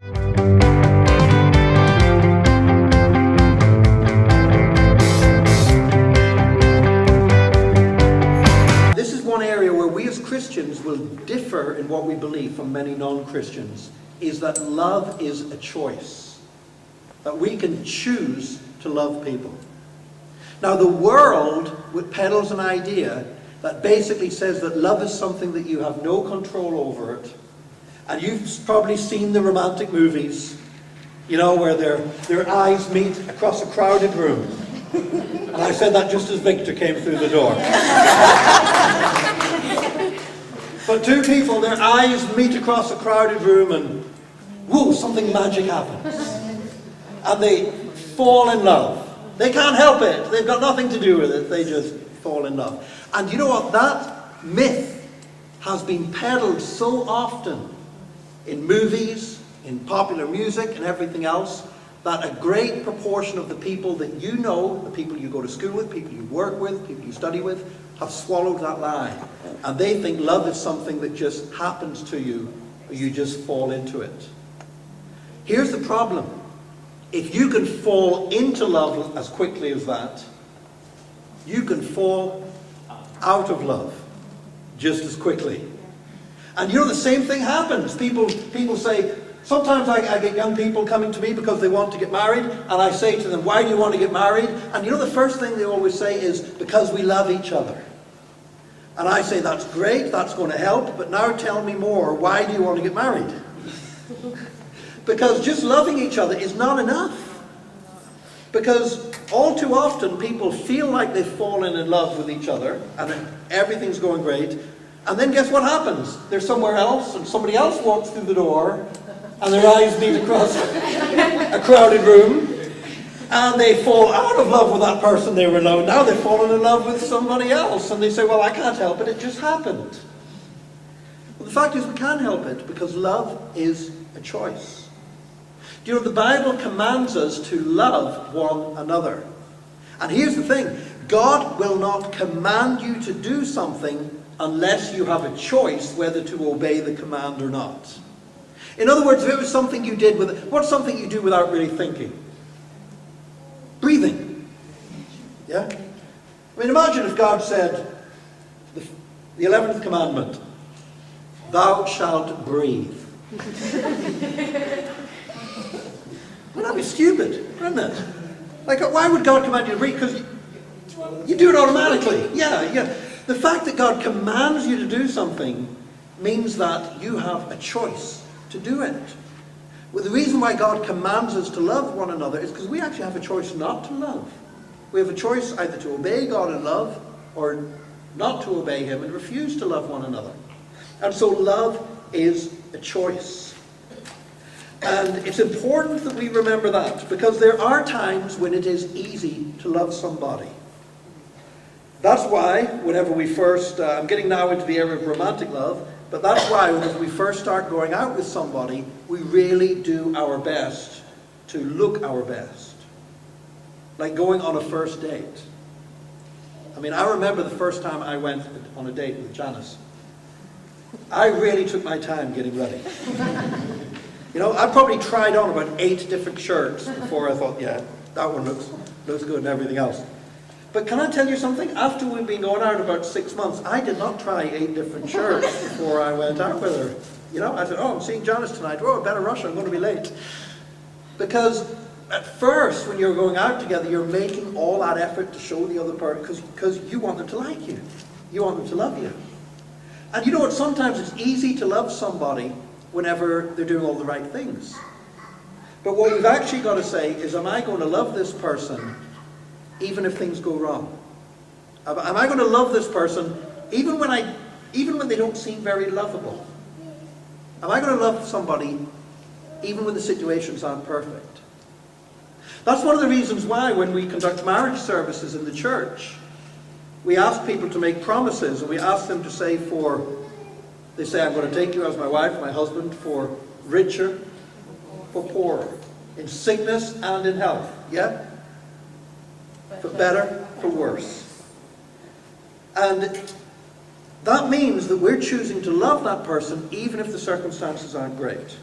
This is one area where we as Christians will differ in what we believe from many non-Christians, is that love is a choice. That we can choose to love people. Now the world peddles an idea that basically says that love is something that you have no control over it. And you've probably seen the romantic movies, you know, where their eyes meet across a crowded room. And I said that just as Victor came through the door. But two people, their eyes meet across a crowded room and whoo, something magic happens. And they fall in love. They can't help it. They've got nothing to do with it. They just fall in love. And you know what? That myth has been peddled so often in movies, in popular music and everything else, that a great proportion of the people that you know, the people you go to school with, people you work with, people you study with, have swallowed that lie. And they think love is something that just happens to you, or you just fall into it. Here's the problem. If you can fall into love as quickly as that, you can fall out of love just as quickly. And you know, the same thing happens. People say, sometimes I get young people coming to me because they want to get married, and I say to them, why do you want to get married? And you know, the first thing they always say is, because we love each other. And I say, that's great, that's going to help, but now tell me more. Why do you want to get married? Because just loving each other is not enough. Because all too often people feel like they've fallen in love with each other and everything's going great. And then guess what happens? They're somewhere else and somebody else walks through the door and their eyes meet across a crowded room and they fall out of love with that person they were in love with. Now they've fallen in love with somebody else and they say, well, I can't help it, it just happened. Well, the fact is we can't help it because love is a choice. You know, the Bible commands us to love one another. And here's the thing. God will not command you to do something unless you have a choice whether to obey the command or not. In other words, if it was something you did what's something you do without really thinking? Breathing. Yeah? I mean, imagine if God said, the 11th commandment, thou shalt breathe. Well, that'd be stupid, wouldn't it? Like, why would God command you to breathe? Because you do it automatically. Yeah. The fact that God commands you to do something means that you have a choice to do it. Well, the reason why God commands us to love one another is because we actually have a choice not to love. We have a choice either to obey God in love or not to obey Him and refuse to love one another. And so love is a choice. And it's important that we remember that, because there are times when it is easy to love somebody. That's why whenever we first, I'm getting now into the area of romantic love, but that's why whenever we first start going out with somebody, we really do our best to look our best. Like going on a first date. I mean, I remember the first time I went on a date with Janice. I really took my time getting ready. You know, I probably tried on about 8 different shirts before I thought, yeah, that one looks good and everything else. But can I tell you something? After we've been going out about 6 months, I did not try 8 different shirts before I went out with her. You know, I said, oh, I'm seeing Janice tonight. Oh, I better rush, I'm going to be late. Because at first, when you're going out together, you're making all that effort to show the other person, because you want them to like you. You want them to love you. And you know what? Sometimes it's easy to love somebody whenever they're doing all the right things. But what we've actually got to say is, am I going to love this person even if things go wrong? Am I going to love this person even when they don't seem very lovable? Am I going to love somebody even when the situations aren't perfect? That's one of the reasons why when we conduct marriage services in the church, we ask people to make promises, and we ask them to say they say, I'm going to take you as my wife, my husband, for richer, for poorer, in sickness and in health, yeah? For better, for worse. And that means that we're choosing to love that person even if the circumstances aren't great.